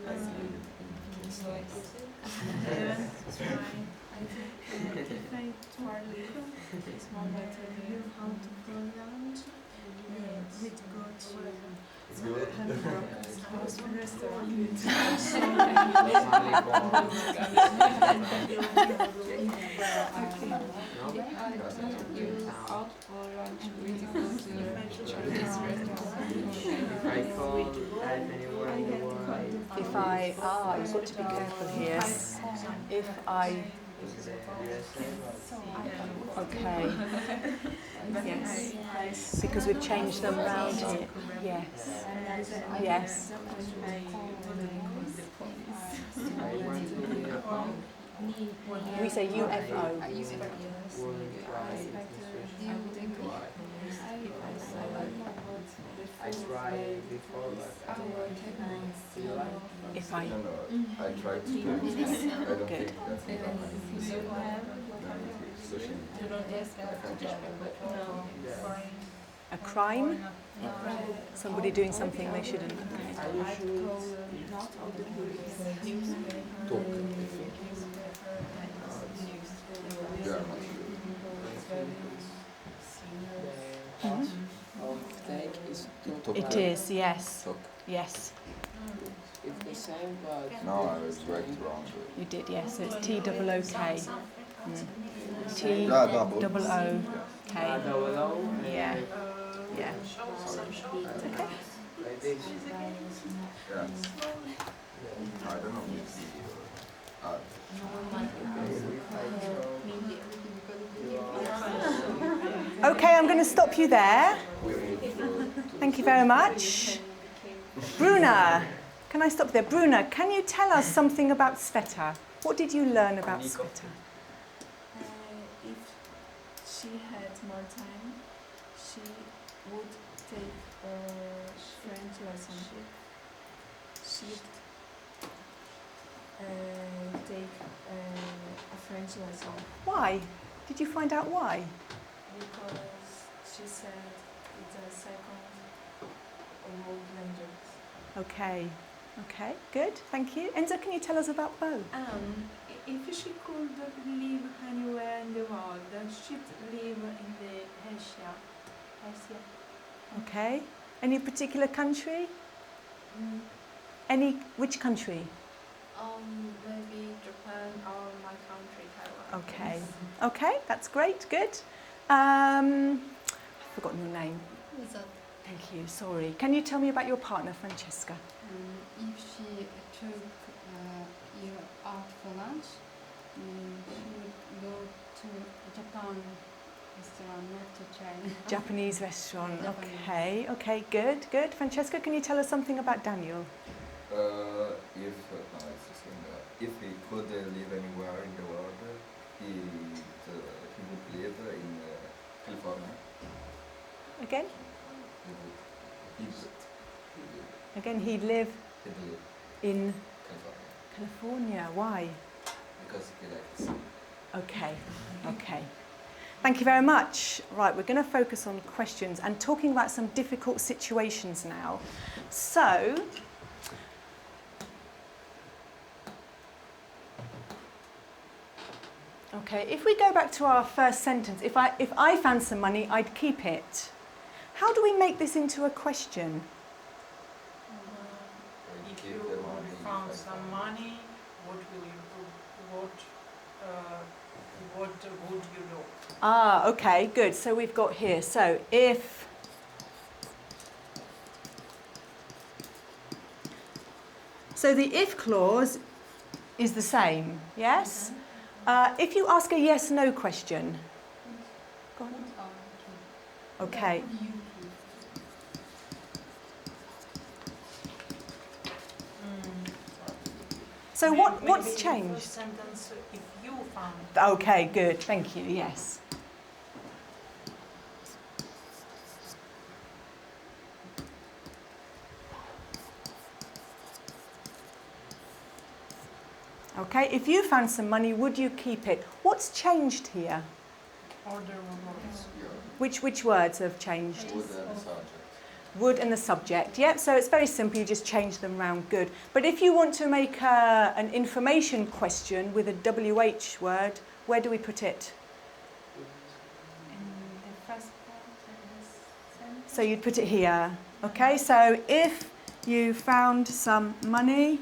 S4: I live in Kingston.
S1: If I, you've got to be careful here. If I, okay. Yes. Because we've changed them round here. Yes. Yes. We say UFO.
S7: I tried before, but
S1: If I,
S4: No, I tried to do it. I don't
S1: Good.
S4: think that
S1: a crime? Somebody doing something they shouldn't.
S7: I usually of take is talk.
S1: It is, yes.
S4: Talk.
S1: Yes,
S7: It's the same, but
S4: No, I was right wrong.
S1: you did, yes. So it's TOOK. T
S4: Yeah, double.
S1: double O K.
S7: Double O.
S1: Yeah. Yeah.
S7: Okay. Like this.
S4: Yeah. I don't know.
S1: Okay, I'm going to stop you there. Thank you very much. Bruna, can I stop there? Bruna, can you tell us something about Sveta? What did you learn about Sveta?
S3: If she had more time, she would take a French lesson. She'd take a French lesson
S1: Why? Did you find out why?
S3: because she said it's a second world language.
S1: Okay. Okay, good. Thank you. Enzo, can you tell us about Bo?
S2: If she could live anywhere in the world, she'd live in the Asia.
S1: Okay. Any particular country? Which country?
S5: Maybe Japan or my country, Taiwan.
S1: Okay. Okay, that's great. Good. I've forgotten your name.
S6: Is that
S1: Thank you. Sorry. Can you tell me about your partner, Francesca?
S6: if she took you out for lunch, she would go to Japan restaurant, not to China.
S1: Japanese restaurant.
S6: Japanese.
S1: Okay. Okay. Good. Good. Francesca, can you tell us something about Daniel?
S4: If he could live anywhere in the world, he would live in California.
S1: Again?
S4: He would
S1: Again, he'd live
S4: live
S1: in
S4: California
S1: California. Why?
S4: because he likes it.
S1: Okay. Okay. Thank you very much. Right, we're going to focus on questions and talking about some difficult situations now. So, okay, if we go back to our first sentence, if I found some money, I'd keep it. How do we make this into a question?
S2: If you found some money, what would you do?
S1: Ah, okay, good. So we've got here. So if the if clause is the same, yes? If you ask a yes/no question, go on. Okay. So what's
S2: Maybe
S1: changed?
S2: The sentence, if you found.
S1: Okay, good. Thank you. Yes. Okay, if you found some money, would you keep it? What's changed here?
S2: Order of words.
S1: Which words have changed?
S4: Would and subject.
S1: Would and the subject. Yep, so it's very simple, you just change them round. Good. But if you want to make an information question with a WH word, where do we put it?
S3: In the first part of this sentence.
S1: So you'd put it here. Okay, so if you found some money,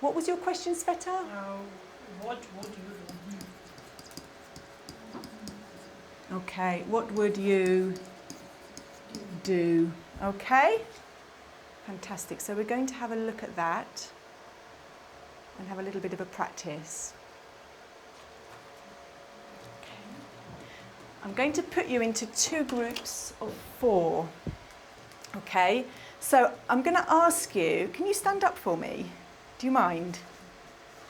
S1: what was your question, Sveta?
S2: What would you do?
S1: Okay, what would you do? Okay, fantastic. So we're going to have a look at that and have a little bit of a practice. Okay. I'm going to put you into two groups of 4. Okay, so I'm going to ask you, can you stand up for me? Do you mind?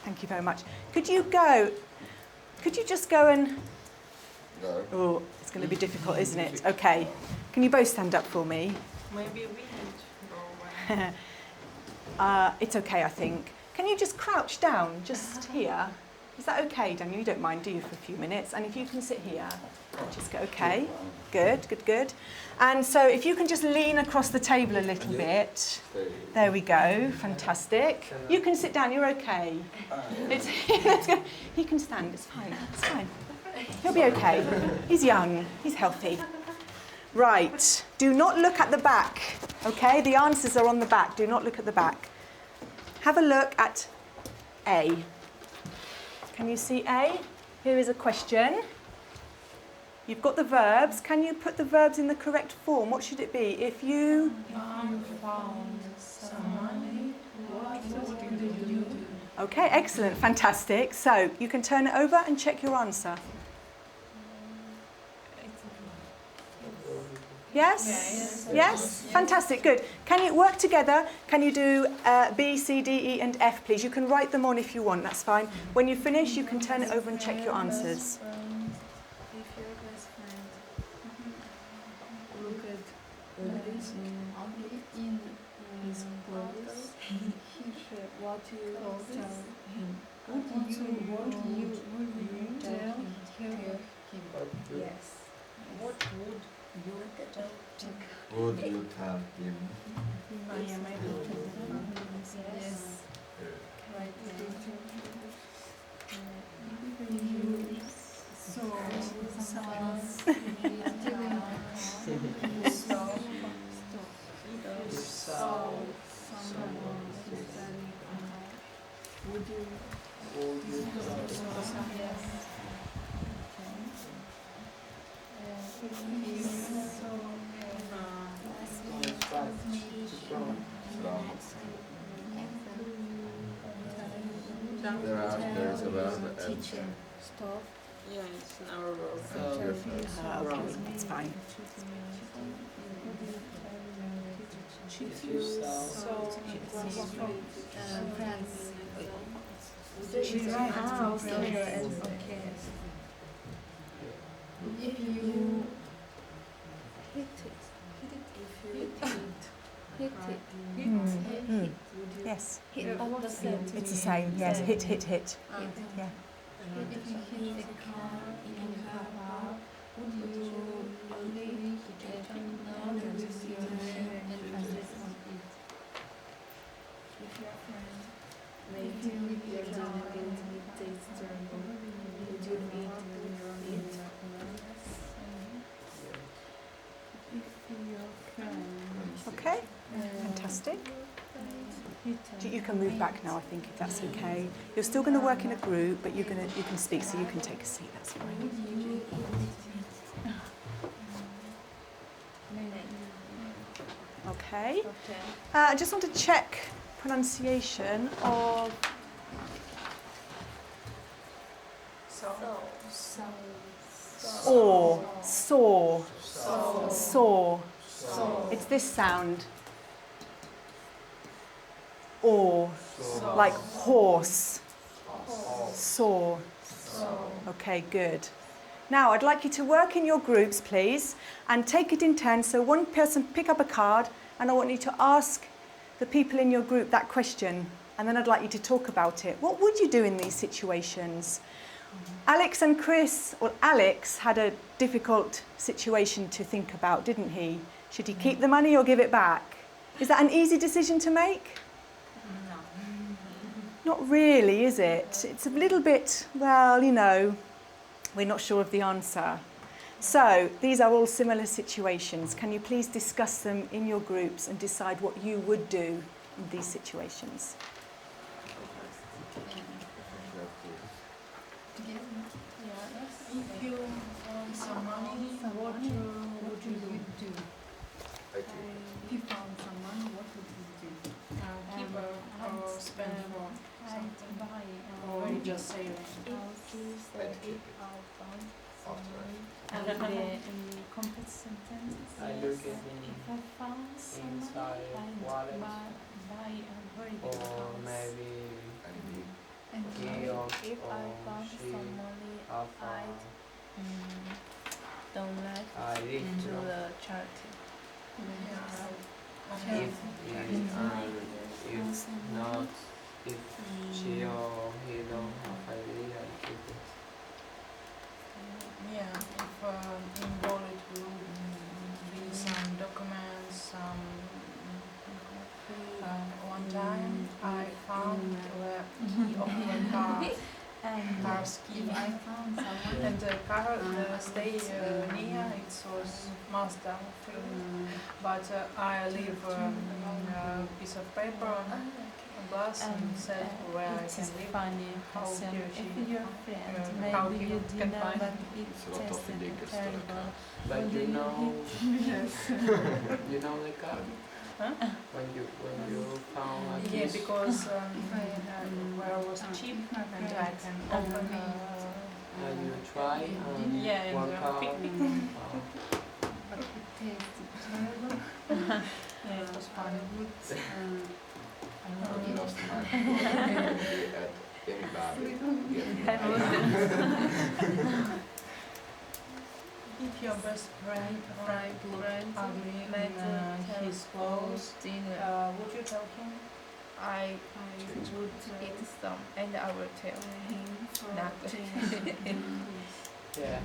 S1: Thank you very much. Could you just go and...
S4: Go.
S1: Oh, it's going to be difficult, isn't it? Okay. Can you both stand up for me?
S2: Maybe we need to go.
S1: It's okay, I think. Can you just crouch down just here? Is that okay, Daniel? You don't mind, do you, for a few minutes? And if you can sit here, just go, okay. Good, good, good. And so if you can just lean across the table a little bit. There we go, fantastic. You can sit down, you're okay. He can stand, it's fine, it's fine. He'll be okay. He's young, he's healthy. Right, do not look at the back, okay? The answers are on the back, do not look at the back. Have a look at A. Can you see A? Here is a question. You've got the verbs. Can you put the verbs in the correct form? What should it be? If you
S2: found some money, what would you do?
S1: Okay, excellent, fantastic. So you can turn it over and check your answer. Yes? Yes? Fantastic, good. Can you work together? Can you do B, C, D, E and F, please? You can write them on if you want, that's fine. When you finish, you can turn it over and check your answers.
S3: If your best friend look at this in his clothes, what you tell him? What you tell him? Yes. What would you tell him?
S4: Would you tell him?
S3: Yes. Right. So someone would you
S4: There is a verb.
S10: Teacher. Stop.
S7: Yeah, it's an hour of
S1: Okay, that's fine.
S7: If you sell
S10: Friends.
S3: if you hit it,
S1: Yes,
S3: almost the same.
S1: it's the same. Yes, hit, hit, hit. Yeah.
S3: If you hit a car in a car, would you leave it another situation and address on it? If your friend made you your dog and it tastes terrible, would you eat it? If your friend
S1: Okay, fantastic. You can move back now, I think, if that's okay. You're still going to work in a group, but you can speak, so you can take a seat. That's fine. Okay. I just want to check pronunciation of or, saw, saw. It's this sound. Or, like horse, saw. Okay, good. Now, I'd like you to work in your groups, please, and take it in turn. So one person pick up a card, and I want you to ask the people in your group that question, and then I'd like you to talk about it. What would you do in these situations? Alex and Chris, or Alex, had a difficult situation to think about, didn't he? Should he keep the money or give it back? Is that an easy decision to make? Not really, is it? It's a little bit, well, you know, we're not sure of the answer. So these are all similar situations. Can you please discuss them in your groups and decide what you would do in these situations?
S2: If you found some money, what would you do?
S6: If you found some money, what would you do?
S2: Keep or spend for something? Or you just save it?
S3: And the complex sentences.
S7: I look at
S3: If I found some
S7: inside
S3: money,
S7: wallet
S3: I'd buy a very big
S7: or
S3: house.
S7: maybe
S6: And
S7: he or
S3: If I found
S7: she
S3: some money,
S7: have
S3: I'd donate
S7: I live
S3: to
S7: to
S3: the charity.
S7: if not if she or he don't have idea I keep it.
S2: Yeah, if in wallet will be some documents, one time I found the key of the car
S1: And
S2: Cars key.
S6: If I found someone,
S2: And the car stay near, it was Mazda 3. But I leave a piece of paper on a glass and said where I
S3: it
S2: can
S3: is
S2: live.
S3: funny,
S2: how
S3: Hassan,
S2: he or she,
S3: if your friend,
S2: how
S3: maybe
S2: he
S3: you
S2: can
S3: didn't,
S2: find
S3: but
S4: It's a
S3: it
S4: lot of
S3: tasted
S4: ridiculous to the
S3: terrible.
S4: car.
S7: But
S3: What do
S7: you know,
S3: Yes.
S7: you know the car.
S2: Huh?
S7: When you found a
S2: Yeah,
S7: kiss,
S2: because where was
S6: if
S2: cheap
S6: my
S2: and I
S6: friends
S2: can
S6: come
S2: open
S6: to me,
S7: you try and
S2: yeah, and
S7: one car.
S2: pick.
S6: but it tasted terrible,
S2: Yeah, it was
S6: I
S2: fun.
S6: would
S4: The last time we had everybody getting
S2: If your best friend looked ugly in
S5: Later
S2: his clothes,
S5: dinner.
S2: would you tell him?
S5: I would eat some and I will tell him nothing.
S7: Yeah.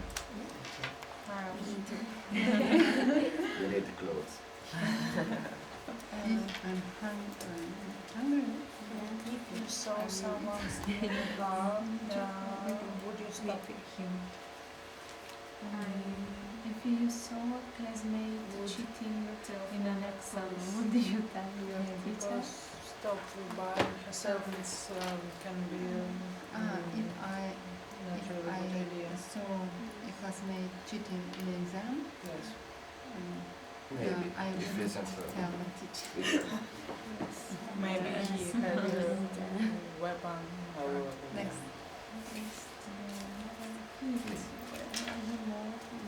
S4: You need the clothes.
S6: if I'm hungry,
S2: If you saw someone stealing a car, would you stop him?
S3: If you saw a classmate cheating in an exam, what do you tell your teacher?
S2: Because stop by herself can be
S6: if I
S2: not really good idea.
S6: saw a classmate cheating in an exam,
S7: Yes.
S4: Maybe.
S6: I
S4: If
S6: would
S4: it's
S6: not
S4: a
S6: tell the teacher.
S2: Maybe he had a weapon.
S6: Next.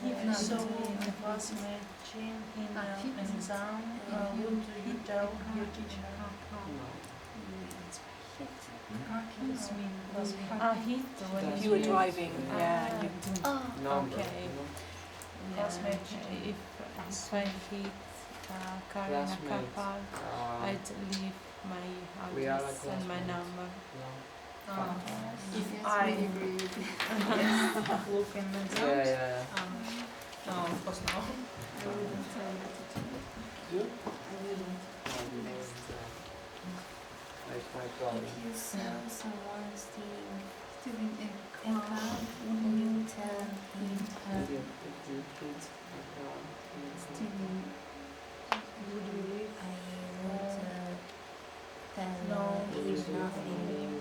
S2: If you saw a classmate cheating in an exam, would you tell your teacher?
S3: Hit when
S2: If
S1: you were driving, yeah. You,
S7: Number.
S3: Okay.
S2: Classmate
S3: If I hit a car in a car
S7: Classmate.
S3: park, I'd leave my
S7: We are
S3: address and my
S7: classmates.
S3: number.
S2: If
S6: Yes,
S2: I
S6: we agree with it.
S2: look in the
S7: Yeah,
S2: exams,
S7: yeah.
S2: no, of course no.
S6: I wouldn't tell the teacher.
S7: You?
S6: I wouldn't.
S7: That's my problem.
S10: If you saw someone stealing
S6: Stealing a
S10: a
S6: car,
S10: car,
S6: wouldn't
S10: would
S6: you
S10: you tell him her?
S7: If you hit a car,
S6: stealing?
S2: Would you leave?
S10: I would tell
S2: No,
S10: him nothing.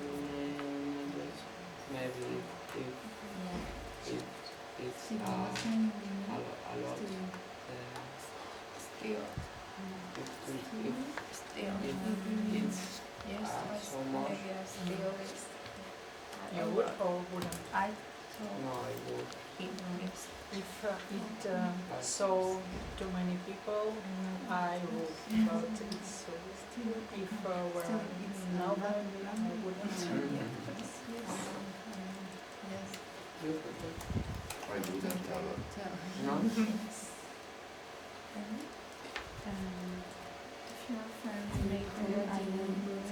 S7: maybe if
S10: Yeah.
S7: it's
S6: Stealing
S7: a
S6: nothing.
S7: lot,
S6: Stealing.
S5: Still,
S7: if it's
S5: yes,
S7: so much,
S5: maybe I still is.
S2: You would or wouldn't?
S5: I told
S7: no, I would.
S5: him yes.
S2: If it saw too many people, I would, but it's if were nobody, I wouldn't.
S6: Yes.
S7: You
S4: I wouldn't tell her.
S6: Tell her.
S7: no?
S3: If your friends make your food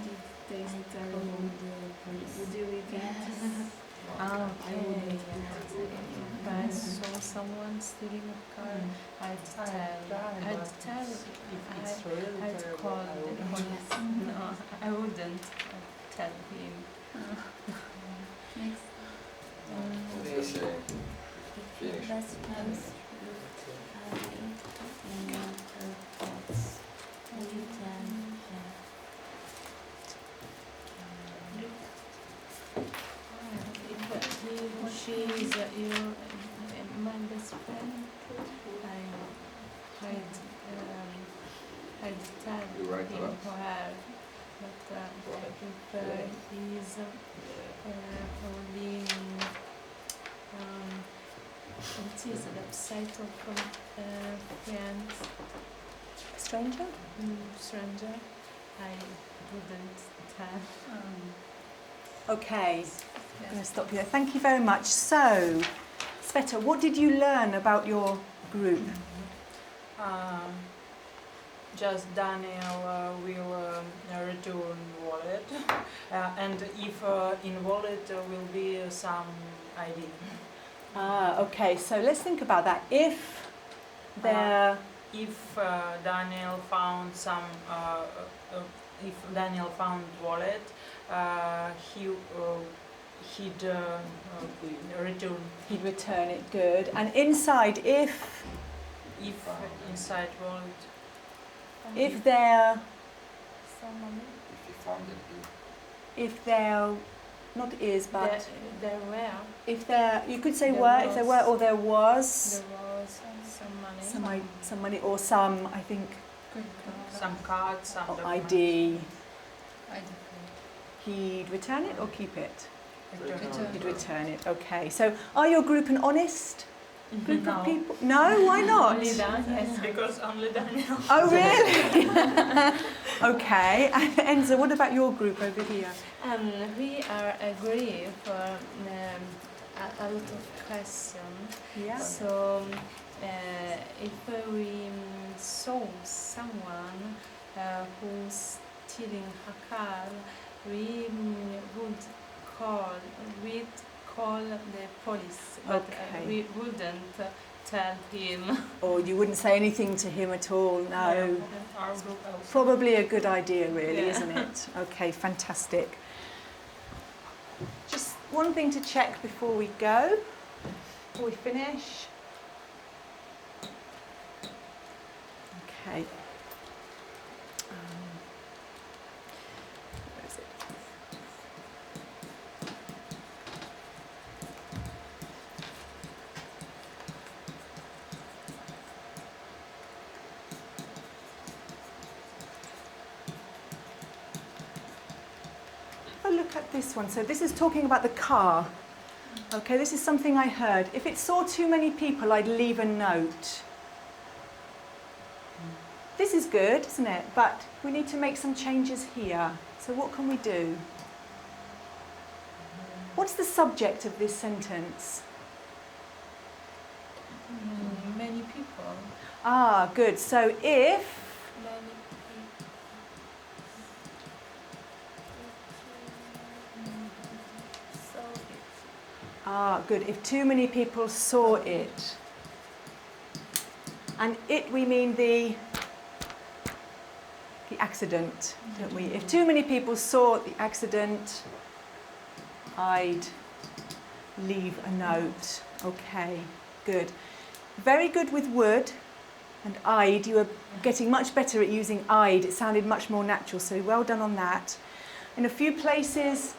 S3: taste terrible, would you eat it? Okay. If I saw someone stealing a car, I'd tell.
S2: If it's really
S3: I'd
S2: terrible,
S3: call
S2: I
S3: the
S2: wouldn't.
S3: police. No, I wouldn't. I'd tell him.
S6: Next.
S4: The same.
S10: If your
S4: Finish.
S10: best friends look ugly in her clothes, would you tell her?
S3: If he or she is my best friend, I'd tell
S4: You write a
S3: him
S4: lot?
S3: or her. But if he's only it is a website of friends,
S1: stranger?
S3: stranger, I wouldn't tell.
S1: Okay, I'm going to stop you there. Thank you very much. So, Sveta, what did you learn about your group?
S2: Just Daniel will return wallet, and if in wallet will be some ID.
S1: Okay, so let's think about that. If there,
S2: If Daniel found some, if Daniel found wallet, he he'd return.
S1: He'd return it, good. And inside, if
S2: Inside world.
S1: they're,
S3: Some money.
S4: If you found it,
S1: if they're, not is, but
S5: There were.
S1: if they're, you could say
S5: There
S1: were, if there were,
S5: was.
S1: or there was
S5: There was some money.
S1: some money, or some, I think,
S2: Some cards, some
S1: or
S2: documents.
S1: ID.
S6: ID
S1: He'd return it or keep it?
S6: Return.
S1: He'd return it, okay. So are your group an honest group
S2: No.
S1: of people? No, why not?
S5: Only that, yes.
S2: Because only Daniel.
S1: Oh, really? Okay. And Enzo, what about your group over here?
S5: We are agree for a lot of questions.
S1: Yeah.
S5: So if we saw someone who's stealing a car, we would call the police, but
S1: Okay.
S5: we wouldn't tell him.
S1: Or you wouldn't say anything to him at all? No.
S2: Our group also.
S1: Probably a good idea, really,
S5: Yeah.
S1: isn't it? Okay, fantastic. Just one thing to check before we go, before we finish. Okay. Where is it? Have a look at this one. So this is talking about the car. Okay, this is something I heard. If it saw too many people, I'd leave a note. This is good, isn't it? But we need to make some changes here. So what can we do? What's the subject of this sentence?
S5: Many people.
S1: Ah, good. So if
S5: Many
S1: good. If too many people saw it. And it, we mean the accident, don't we? If too many people saw the accident, I'd leave a note. Okay, good. Very good with would and I'd. You were getting much better at using I'd. It sounded much more natural, so well done on that. In a few places,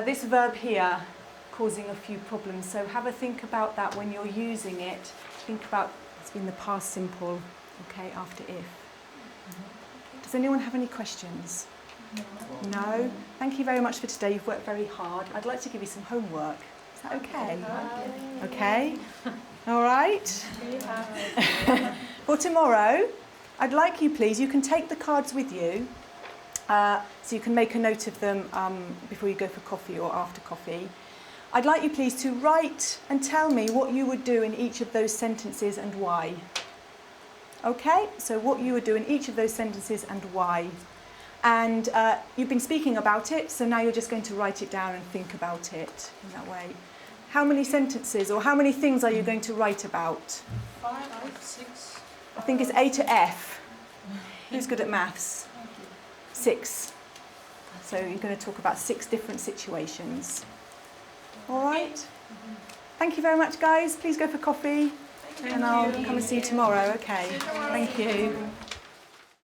S1: this verb here causing a few problems, so have a think about that when you're using it. Think about it's been the past simple, okay, after if. Does anyone have any questions? No? Thank you very much for today. You've worked very hard. I'd like to give you some homework. Is that okay? Okay? All right? For tomorrow, I'd like you, please, you can take the cards with you, so you can make a note of them before you go for coffee or after coffee. I'd like you, please, to write and tell me what you would do in each of those sentences and why. Okay? So what you would do in each of those sentences and why. And you've been speaking about it, so now you're just going to write it down and think about it in that way. How many sentences or how many things are you going to write about?
S2: 5, 6.
S1: I think it's A to F. Who's good at maths? 6. So you're going to talk about 6 different situations. All right? Thank you very much, guys. Please go for coffee. And I'll come and see you tomorrow. Okay. Thank you.